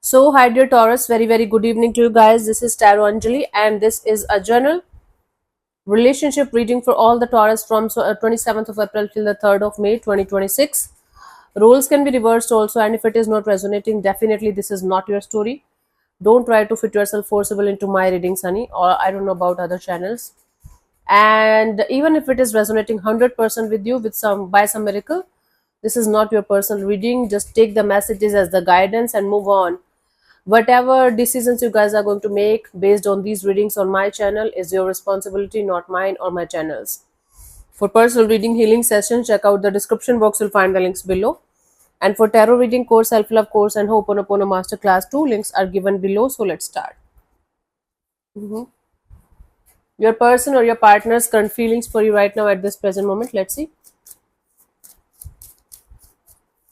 So, hi dear Taurus, very good evening to you guys. This is Tarot Anjali, and this is a general relationship reading for all the Taurus from 27th of April till the 3rd of May 2026. Roles can be reversed also, and if it is not resonating, definitely this is not your story. Don't try to fit yourself forcible into my readings, honey, or I don't know about other channels. And even if it is resonating 100% with you with some by some miracle, this is not your personal reading. Just take the messages as the guidance and move on. Whatever decisions you guys are going to make based on these readings on my channel is your responsibility, not mine or my channel's. For personal reading healing sessions, check out the description box. You'll find the links below. And for tarot reading course, self-love course, and Ho'oponopono masterclass, 2 links are given below. So let's start. Mhm. Your person or your partner's current feelings for you right now at this present moment. Let's see.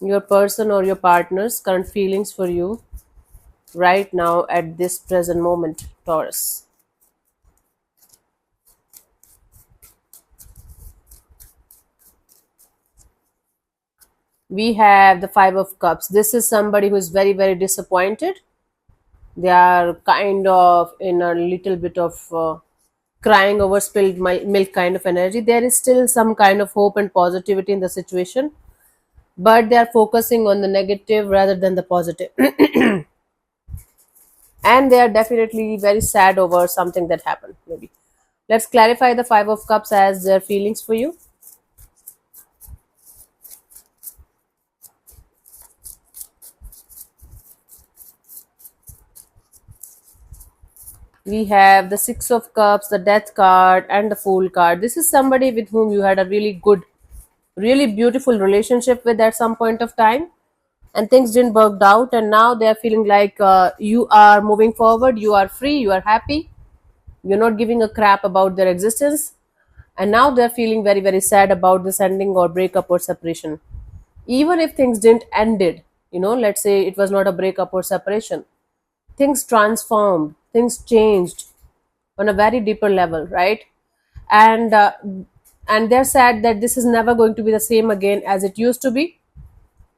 Your person or your partner's current feelings for you right now at this present moment, Taurus. We have the Five of Cups. This is somebody who is very disappointed. They are kind of in a little bit of crying over spilled milk kind of energy. There is still some kind of hope and positivity in the situation, but they are focusing on the negative rather than the positive. And they are definitely very sad over something that happened, maybe. Let's clarify the Five of Cups as their feelings for you. We have the Six of Cups, the Death card, and the Fool card. This is somebody with whom you had a really good, really beautiful relationship with at some point of time, and things didn't work out, and now they're feeling like you are moving forward, you are free, you are happy, you're not giving a crap about their existence, and now they're feeling very sad about this ending or breakup or separation. Even if things didn't ended, let's say it was not a breakup or separation, things transformed, things changed on a very deeper level, right? And uh, and they're sad that this is never going to be the same again as it used to be.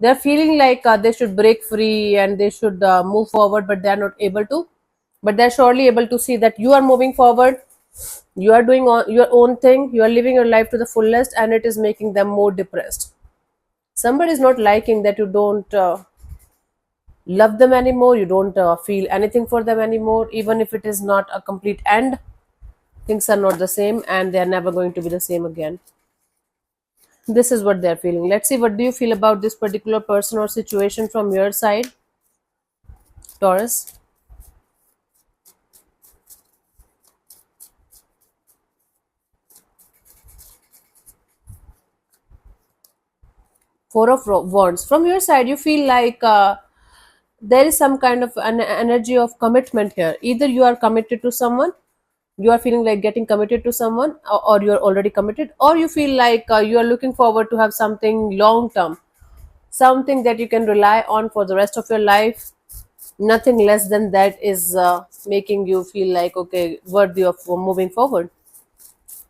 They're feeling like they should break free and they should move forward, but they're not able to. But they're surely able to see that you are moving forward, you are doing your own thing, you are living your life to the fullest, and it is making them more depressed. Somebody is not liking that you don't love them anymore, you don't feel anything for them anymore, even if it is not a complete end. Things are not the same, and they are never going to be the same again. This is what they're feeling. Let's see, what do you feel about this particular person or situation from your side, Taurus? Four of Wands. From your side, you feel like there is some kind of an energy of commitment here. Either you are committed to someone, you are feeling like getting committed to someone, or you are already committed, or you feel like you are looking forward to have something long term, something that you can rely on for the rest of your life. Nothing less than that is making you feel like, okay, worthy of moving forward.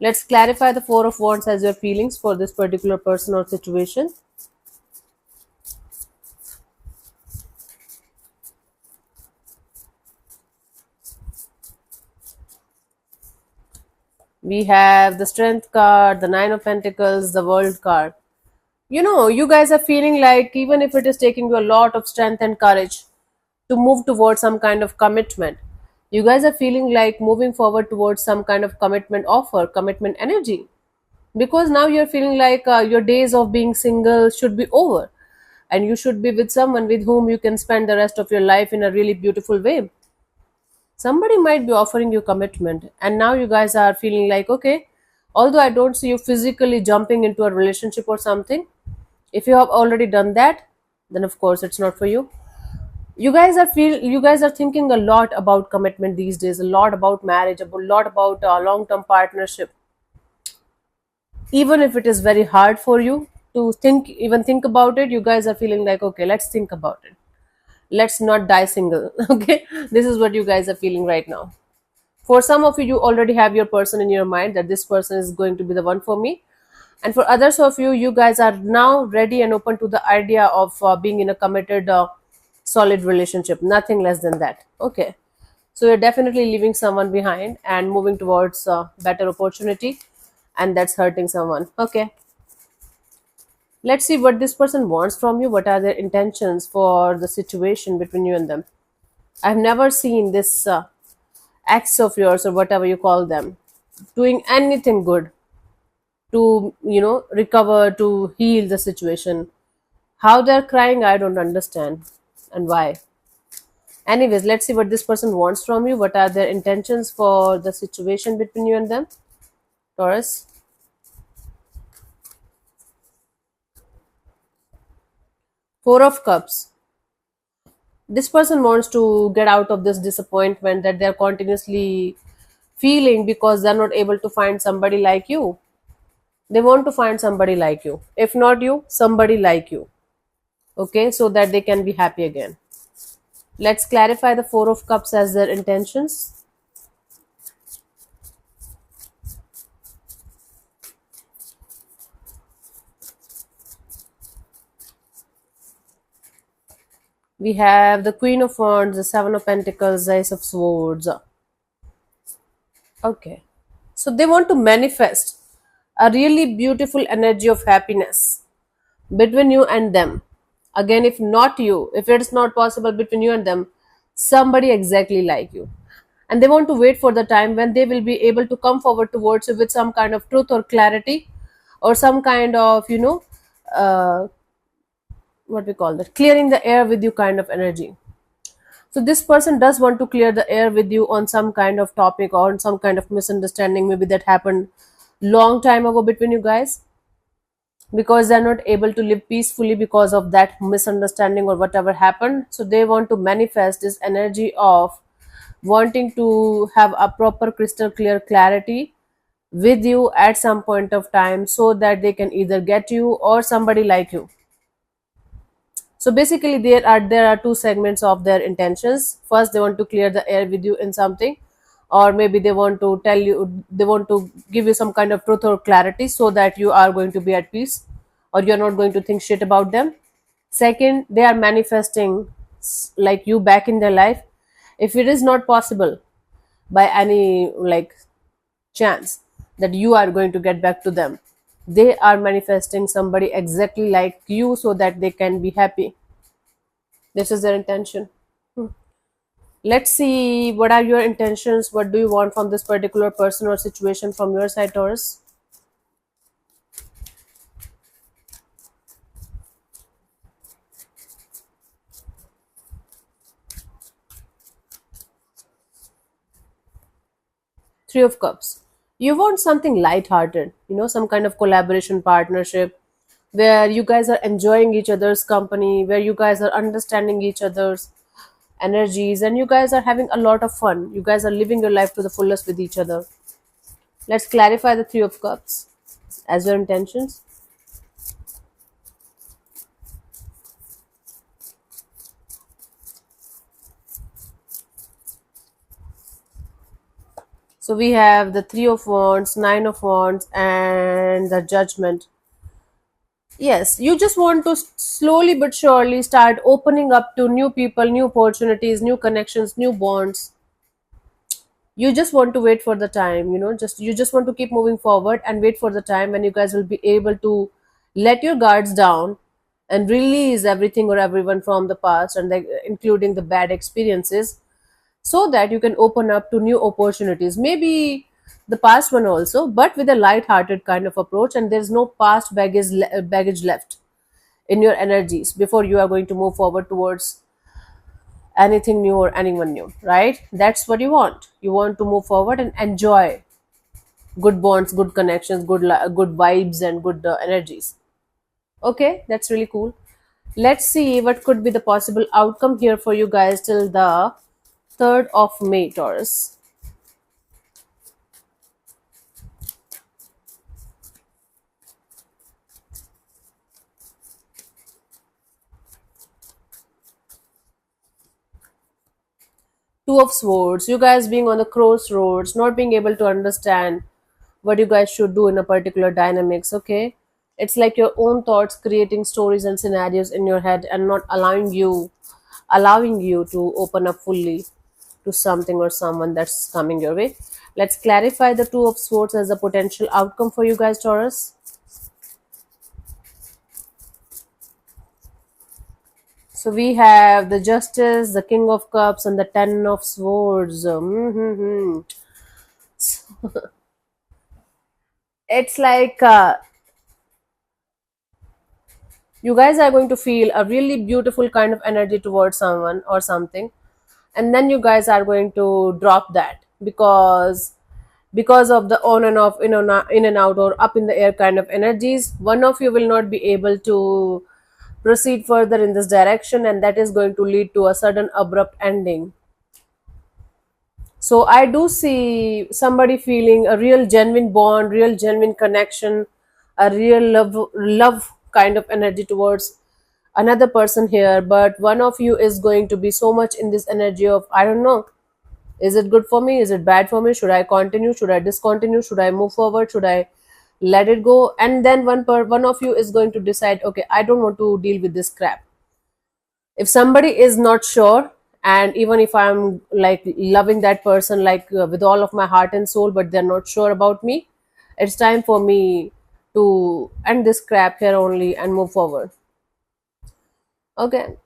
Let's clarify the Four of Wands as your feelings for this particular person or situation. We have the Strength card, the Nine of Pentacles, the World card. You guys are feeling like, even if it is taking you a lot of strength and courage to move towards some kind of commitment, you guys are feeling like moving forward towards some kind of commitment offer, commitment energy, because now you're feeling like your days of being single should be over, and you should be with someone with whom you can spend the rest of your life in a really beautiful way. Somebody might be offering you commitment, and now you guys are feeling like, okay, although I don't see you physically jumping into a relationship or something, if you have already done that, then of course it's not for you. You guys are thinking a lot about commitment these days, a lot about marriage, a lot about long term partnership. Even if it is very hard for you to think about it, you guys are feeling like, okay, let's think about it, let's not die single. Okay, this is what you guys are feeling right now. For some of you, you already have your person in your mind, that this person is going to be the one for me. And for others of you, you guys are now ready and open to the idea of being in a committed solid relationship, nothing less than that. Okay, so you're definitely leaving someone behind and moving towards a better opportunity, and that's hurting someone. Okay, let's see what this person wants from you. What are their intentions for the situation between you and them? I've never seen this ex of yours, or whatever you call them, doing anything good to, recover, to heal the situation. How they're crying, I don't understand, and why. Anyways, let's see what this person wants from you. What are their intentions for the situation between you and them? Taurus. Four of Cups. This person wants to get out of this disappointment that they're continuously feeling because they're not able to find somebody like you. They want to find somebody like you. If not you, somebody like you. Okay, so that they can be happy again. Let's clarify the Four of Cups as their intentions. We have the Queen of Wands, the Seven of Pentacles, the Ace of Swords. Okay. So they want to manifest a really beautiful energy of happiness between you and them. Again, if not you, if it's not possible between you and them, somebody exactly like you. And they want to wait for the time when they will be able to come forward towards you with some kind of truth or clarity, or some kind of, what we call that, clearing the air with you kind of energy. So this person does want to clear the air with you on some kind of topic or on some kind of misunderstanding maybe that happened long time ago between you guys, because they're not able to live peacefully because of that misunderstanding or whatever happened. So they want to manifest this energy of wanting to have a proper crystal clear clarity with you at some point of time, so that they can either get you or somebody like you. So basically there are two segments of their intentions. First, they want to clear the air with you in something, or maybe they want to tell you, they want to give you some kind of truth or clarity so that you are going to be at peace, or you're not going to think shit about them. Second, they are manifesting like you back in their life. If it is not possible by any like chance that you are going to get back to them, they are manifesting somebody exactly like you so that they can be happy. This is their intention. Let's see, what are your intentions? What do you want from this particular person or situation from your side, Taurus? Three of Cups. You want something light-hearted, some kind of collaboration partnership where you guys are enjoying each other's company, where you guys are understanding each other's energies, and you guys are having a lot of fun. You guys are living your life to the fullest with each other. Let's clarify the Three of Cups as your intentions. So we have the Three of Wands, Nine of Wands, and the Judgment. Yes, you just want to slowly but surely start opening up to new people, new opportunities, new connections, new bonds. You just want to wait for the time, you just want to keep moving forward and wait for the time when you guys will be able to let your guards down and release everything or everyone from the past, and including the bad experiences, so that you can open up to new opportunities, maybe the past one also, but with a light-hearted kind of approach, and there's no past baggage left in your energies before you are going to move forward towards anything new or anyone new, right? That's what you want. You want to move forward and enjoy good bonds, good connections, good vibes, and good energies. Okay, that's really cool. Let's see what could be the possible outcome here for you guys till the 3rd of May, Taurus. Two of Swords. You guys being on the crossroads, not being able to understand what you guys should do in a particular dynamics. Okay, it's like your own thoughts creating stories and scenarios in your head and not allowing you allowing you to open up fully to something or someone that's coming your way. Let's clarify the Two of Swords as a potential outcome for you guys, Taurus. So we have the Justice, the King of Cups, and the Ten of Swords. It's like you guys are going to feel a really beautiful kind of energy towards someone or something, and then you guys are going to drop that because of the on and off, in and out, or up in the air kind of energies. One of you will not be able to proceed further in this direction, and that is going to lead to a sudden abrupt ending. So I do see somebody feeling a real genuine bond, real genuine connection, a real love kind of energy towards another person here. But one of you is going to be so much in this energy of, I don't know, is it good for me? Is it bad for me? Should I continue? Should I discontinue? Should I move forward? Should I let it go? And then one of you is going to decide, okay, I don't want to deal with this crap. If somebody is not sure, and even if I'm like loving that person like with all of my heart and soul, but they're not sure about me, it's time for me to end this crap here only and move forward. Okay.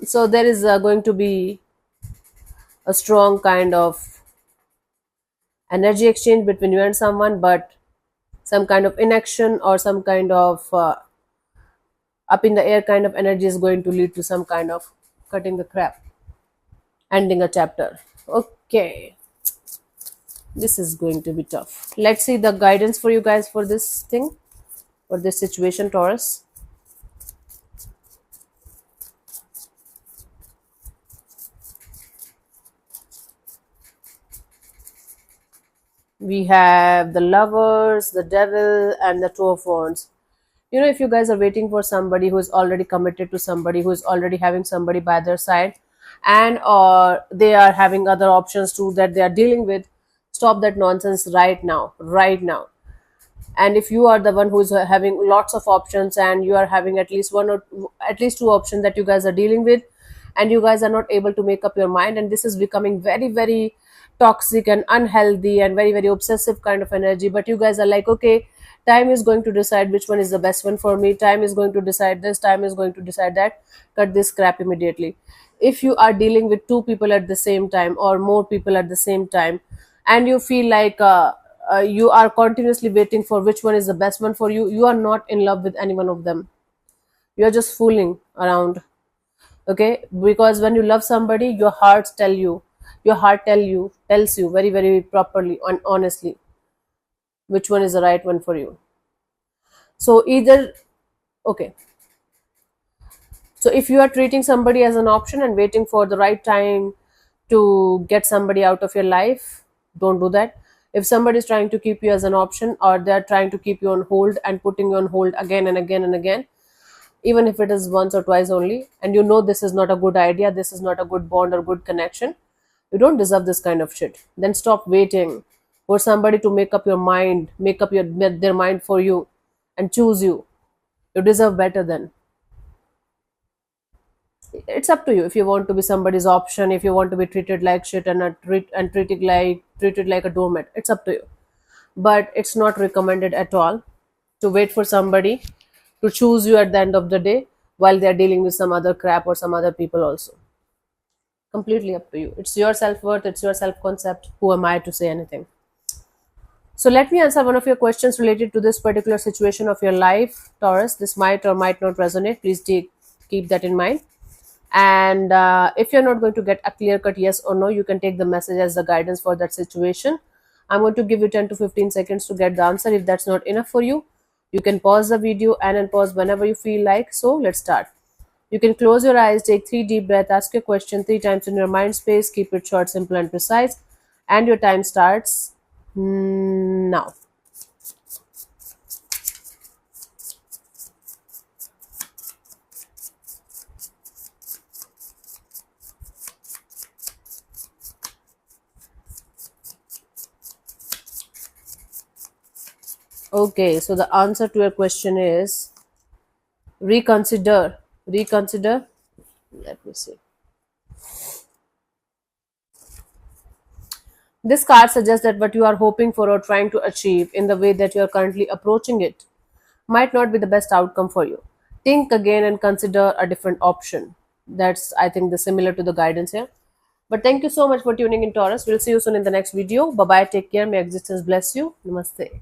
So there is going to be a strong kind of energy exchange between you and someone, but some kind of inaction or some kind of up in the air kind of energy is going to lead to some kind of cutting the crap, ending a chapter. Okay, this is going to be tough. Let's see the guidance for you guys for this thing, for this situation, Taurus. We have the Lovers, the Devil, and the Two of Wands. If you guys are waiting for somebody who is already committed to somebody, who is already having somebody by their side, and or they are having other options too that they are dealing with, stop that nonsense right now, right now. And if you are the one who is having lots of options, and you are having at least one or at least two options that you guys are dealing with, and you guys are not able to make up your mind, and this is becoming very very toxic and unhealthy and very very obsessive kind of energy, but you guys are like, okay, time is going to decide which one is the best one for me, time is going to decide this, time is going to decide that, cut this crap immediately. If you are dealing with two people at the same time or more people at the same time, and you feel like you are continuously waiting for which one is the best one for you, you are not in love with any one of them, you are just fooling around. Okay, because when you love somebody, your heart tells you very very properly and honestly which one is the right one for you. So either, okay, so if you are treating somebody as an option and waiting for the right time to get somebody out of your life, don't do that. If somebody is trying to keep you as an option, or they're trying to keep you on hold and putting you on hold again and again and again, even if it is once or twice only, and you know this is not a good idea, this is not a good bond or good connection, you don't deserve this kind of shit, then stop waiting for somebody to make up your mind, make up their mind for you and choose you. You deserve better then. It's up to you if you want to be somebody's option, if you want to be treated like shit and treated like a doormat. It's up to you, but it's not recommended at all to wait for somebody to choose you at the end of the day while they're dealing with some other crap or some other people also. Completely up to you. It's your self-worth, it's your self-concept. Who am I to say anything? So let me answer one of your questions related to this particular situation of your life, Taurus. This might or might not resonate. Please keep that in mind. And if you're not going to get a clear-cut yes or no, you can take the message as the guidance for that situation. I'm going to give you 10 to 15 seconds to get the answer. If that's not enough for you, you can pause the video and unpause whenever you feel like. So let's start. You can close your eyes, take 3 deep breaths, ask your question 3 times in your mind space, keep it short, simple and precise, and your time starts now. Okay, so the answer to your question is reconsider. Reconsider. Let me see. This card suggests that what you are hoping for or trying to achieve in the way that you are currently approaching it might not be the best outcome for you. Think again and consider a different option. That's, I think, the similar to the guidance here. But thank you so much for tuning in, Taurus. We'll see you soon in the next video. Bye bye. Take care. May existence bless you. Namaste.